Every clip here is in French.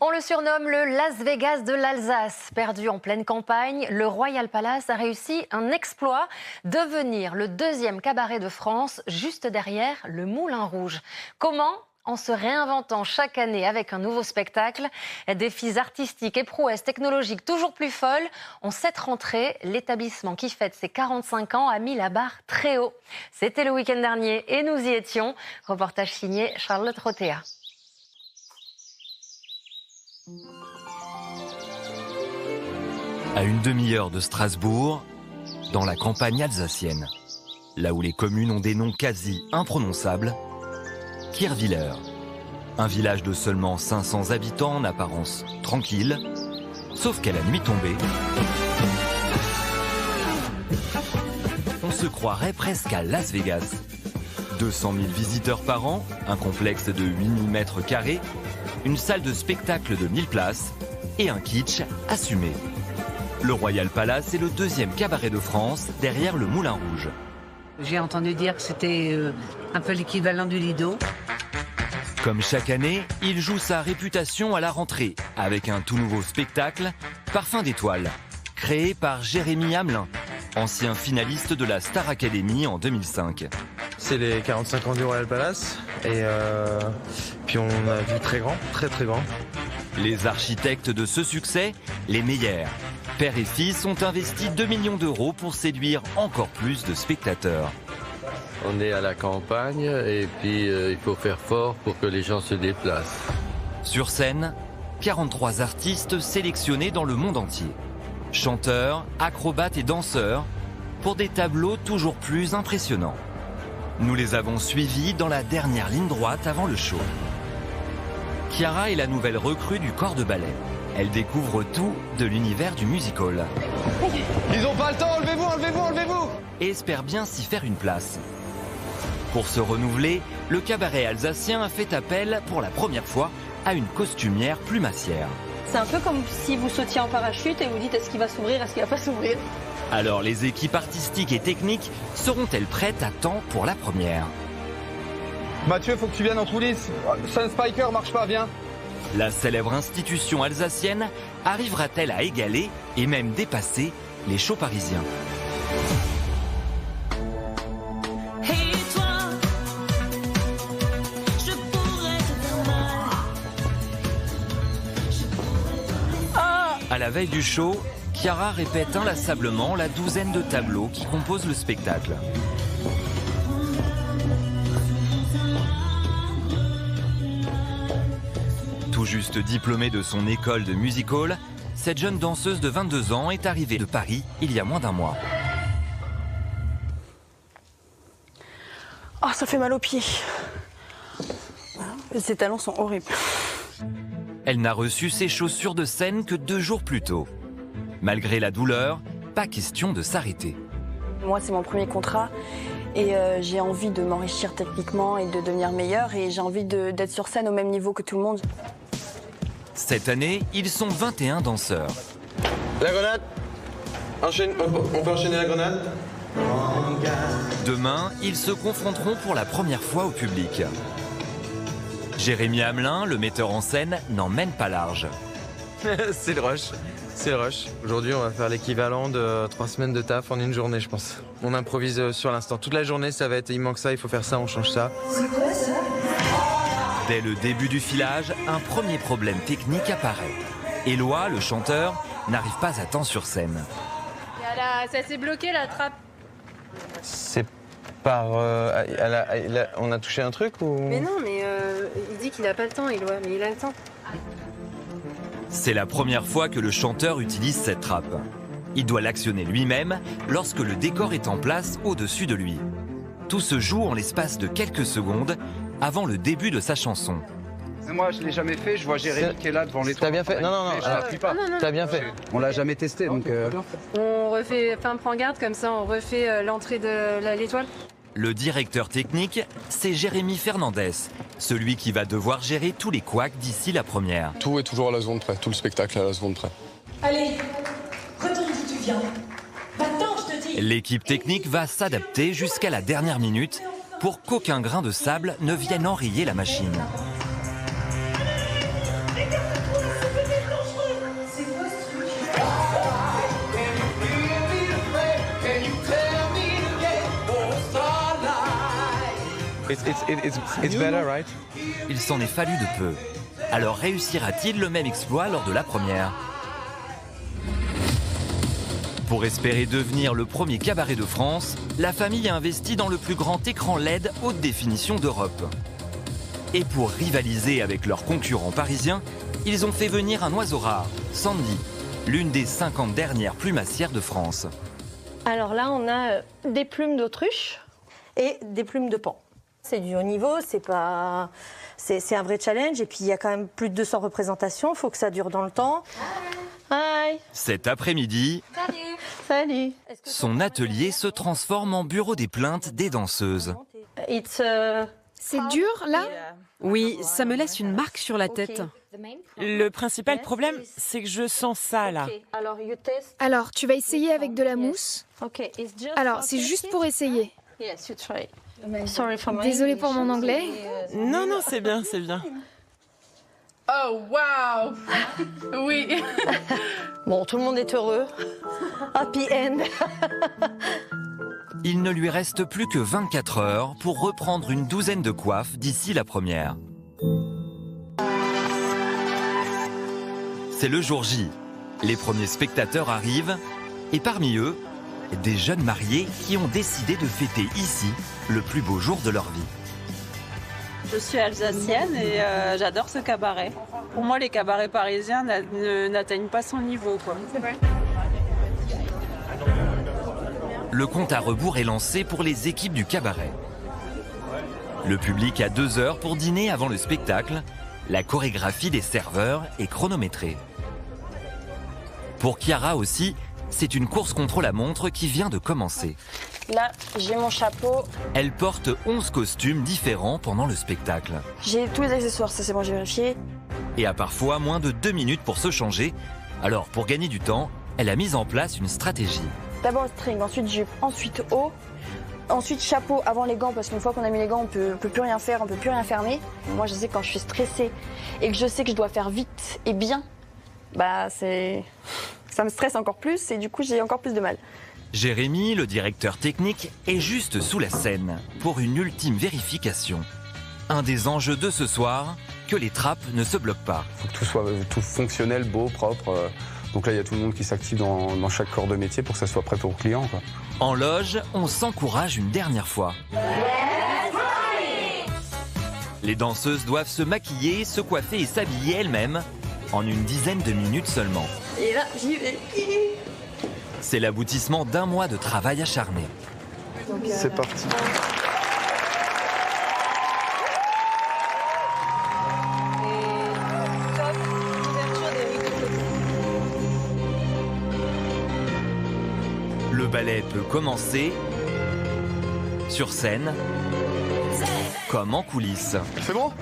On le surnomme le Las Vegas de l'Alsace. Perdu en pleine campagne, le Royal Palace a réussi un exploit, devenir le deuxième cabaret de France, juste derrière le Moulin Rouge. Comment ? En se réinventant chaque année avec un nouveau spectacle, défis artistiques et prouesses technologiques toujours plus folles. En cette rentrée, l'établissement qui fête ses 45 ans a mis la barre très haut. C'était le week-end dernier et nous y étions. Reportage signé Charlotte Rotea. À une demi-heure de Strasbourg, dans la campagne alsacienne, là où les communes ont des noms quasi imprononçables, Kirchwiller, un village de seulement 500 habitants en apparence tranquille, sauf qu'à la nuit tombée, on se croirait presque à Las Vegas. 200 000 visiteurs par an, un complexe de 8000 mètres carrés, une salle de spectacle de 1000 places et un kitsch assumé. Le Royal Palace est le deuxième cabaret de France, derrière le Moulin Rouge. J'ai entendu dire que c'était un peu l'équivalent du Lido. Comme chaque année, il joue sa réputation à la rentrée, avec un tout nouveau spectacle, Parfum d'étoiles, créé par Jérémy Hamelin, ancien finaliste de la Star Academy en 2005. C'est les 45 ans du Royal Palace, et puis on a vu très grand, très grand. Les architectes de ce succès, les Meyer, père et fils, ont investi 2 millions d'euros pour séduire encore plus de spectateurs. On est à la campagne et puis il faut faire fort pour que les gens se déplacent. Sur scène, 43 artistes sélectionnés dans le monde entier. Chanteurs, acrobates et danseurs, pour des tableaux toujours plus impressionnants. Nous les avons suivis dans la dernière ligne droite avant le show. Chiara est la nouvelle recrue du corps de ballet. Elle découvre tout de l'univers du music-hall. Ils ont pas le temps, enlevez-vous Et espère bien s'y faire une place. Pour se renouveler, le cabaret alsacien a fait appel pour la première fois à une costumière plumassière. C'est un peu comme si vous sautiez en parachute et vous dites est-ce qu'il va s'ouvrir, est-ce qu'il va pas s'ouvrir. Alors les équipes artistiques et techniques seront-elles prêtes à temps pour la première ? Mathieu, faut que tu viennes en coulisses. Sun Spiker marche pas, viens. La célèbre institution alsacienne arrivera-t-elle à égaler et même dépasser les shows parisiens ? À la veille du show, Chiara répète inlassablement la douzaine de tableaux qui composent le spectacle. Tout juste diplômée de son école de music hall, cette jeune danseuse de 22 ans est arrivée de Paris il y a moins d'un mois. Oh, ça fait mal aux pieds. Ces talons sont horribles. Elle n'a reçu ses chaussures de scène que 2 jours plus tôt. Malgré la douleur, pas question de s'arrêter. Moi, c'est mon premier contrat et j'ai envie de m'enrichir techniquement et de devenir meilleure et j'ai envie d'être sur scène au même niveau que tout le monde. Cette année, ils sont 21 danseurs. La grenade. On peut enchaîner la grenade. Demain, ils se confronteront pour la première fois au public. Jérémy Hamelin, le metteur en scène, n'en mène pas large. C'est le rush. Aujourd'hui, on va faire l'équivalent de 3 semaines de taf en une journée, je pense. On improvise sur l'instant. Toute la journée, ça va être il manque ça, il faut faire ça, on change ça. C'est quoi ça ? Dès le début du filage, un premier problème technique apparaît. Éloi, le chanteur, n'arrive pas à temps sur scène. Ça s'est bloqué la trappe. C'est par... on a touché un truc ou... Mais non, mais il dit qu'il n'a pas le temps, Éloi, mais il a le temps. C'est la première fois que le chanteur utilise cette trappe. Il doit l'actionner lui-même lorsque le décor est en place au-dessus de lui. Tout se joue en l'espace de quelques secondes avant le début de sa chanson. Moi, je l'ai jamais fait. Je vois Jérémy qui est là devant les toits. T'as bien fait. Non. Je l'appuie pas. T'as bien fait. On l'a jamais testé, donc. On refait, prends garde, comme ça on refait l'entrée de l'étoile. Le directeur technique, c'est Jérémy Fernandez, celui qui va devoir gérer tous les couacs d'ici la première. Tout est toujours à la seconde près, tout le spectacle à la seconde près. Allez, retourne d'où tu viens. Va-t'en, je te dis. L'équipe technique va s'adapter jusqu'à la dernière minute pour qu'aucun grain de sable ne vienne enrayer la machine. It's better, right? Il s'en est fallu de peu. Alors réussira-t-il le même exploit lors de la première? Pour espérer devenir le premier cabaret de France, la famille a investi dans le plus grand écran LED haute définition d'Europe. Et pour rivaliser avec leurs concurrents parisiens, ils ont fait venir un oiseau rare, Sandy, l'une des 50 dernières plumassières de France. Alors là, on a des plumes d'autruche et des plumes de paon. C'est du haut niveau, c'est un vrai challenge. Et puis, il y a quand même plus de 200 représentations. Il faut que ça dure dans le temps. Hi. Cet après-midi, Salut. son atelier se transforme en bureau des plaintes des danseuses. C'est dur, là? Oui, ça me laisse une marque sur la tête. Le principal problème, c'est que je sens ça, là. Alors, tu vas essayer avec de la mousse. Alors, c'est juste pour essayer. Désolée pour mon anglais. Non, non, c'est bien, c'est bien. Oh, wow! Oui. Bon, tout le monde est heureux. Happy end. Il ne lui reste plus que 24 heures pour reprendre une douzaine de coiffes d'ici la première. C'est le jour J. Les premiers spectateurs arrivent et parmi eux, des jeunes mariés qui ont décidé de fêter ici le plus beau jour de leur vie. Je suis alsacienne et j'adore ce cabaret. Pour moi, les cabarets parisiens n'atteignent pas son niveau, quoi. Le compte à rebours est lancé pour les équipes du cabaret. Le public a 2 heures pour dîner avant le spectacle. La chorégraphie des serveurs est chronométrée. Pour Chiara aussi, c'est une course contre la montre qui vient de commencer. Là, j'ai mon chapeau. Elle porte 11 costumes différents pendant le spectacle. J'ai tous les accessoires, ça c'est bon, j'ai vérifié. Et a parfois moins de 2 minutes pour se changer. Alors, pour gagner du temps, elle a mis en place une stratégie. D'abord le string, ensuite jupe, ensuite haut, ensuite chapeau avant les gants, parce qu'une fois qu'on a mis les gants, on peut plus rien faire, on peut plus rien fermer. Moi, je sais que quand je suis stressée et que je sais que je dois faire vite et bien, bah ça me stresse encore plus et du coup, j'ai encore plus de mal. Jérémy, le directeur technique, est juste sous la scène pour une ultime vérification. Un des enjeux de ce soir, que les trappes ne se bloquent pas. Il faut que tout soit tout fonctionnel, beau, propre. Donc là, il y a tout le monde qui s'active dans chaque corps de métier pour que ça soit prêt pour le client, quoi. En loge, on s'encourage une dernière fois. Les danseuses doivent se maquiller, se coiffer et s'habiller elles-mêmes en une dizaine de minutes seulement. Et là, j'y vais. C'est l'aboutissement d'un mois de travail acharné. C'est parti. Le ballet peut commencer sur scène comme en coulisses. C'est bon?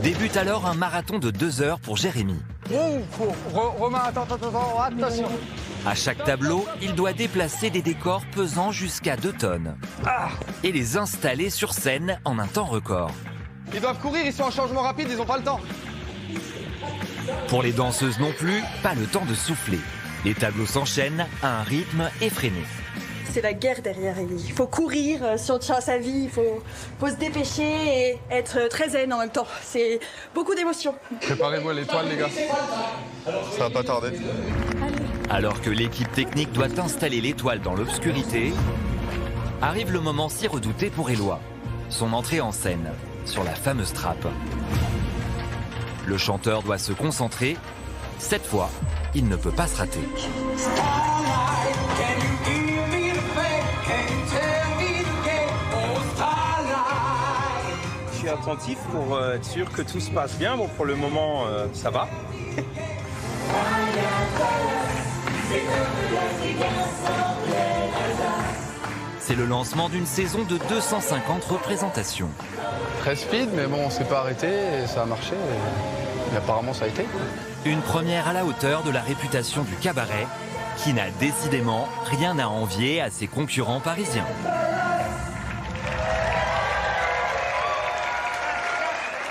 Débute alors un marathon de 2 heures pour Jérémy. Romain, attends, attention. À chaque tableau, il doit déplacer des décors pesant jusqu'à 2 tonnes et les installer sur scène en un temps record. Ils doivent courir, ils sont en changement rapide, ils n'ont pas le temps. Pour les danseuses non plus, pas le temps de souffler. Les tableaux s'enchaînent à un rythme effréné. C'est la guerre derrière Ellie. Il faut courir si on tient à sa vie, il faut se dépêcher et être très zen en même temps. C'est beaucoup d'émotions. Préparez-vous à l'étoile, les gars. Ça va pas tarder. Alors que l'équipe technique doit installer l'étoile dans l'obscurité, arrive le moment si redouté pour Éloi, son entrée en scène sur la fameuse trappe. Le chanteur doit se concentrer. Cette fois, il ne peut pas se rater. Je suis attentif pour être sûr que tout se passe bien. Bon, pour le moment, ça va. C'est le lancement d'une saison de 250 représentations. Très speed, mais bon, on s'est pas arrêté et ça a marché. Et apparemment, ça a été. Une première à la hauteur de la réputation du cabaret, qui n'a décidément rien à envier à ses concurrents parisiens.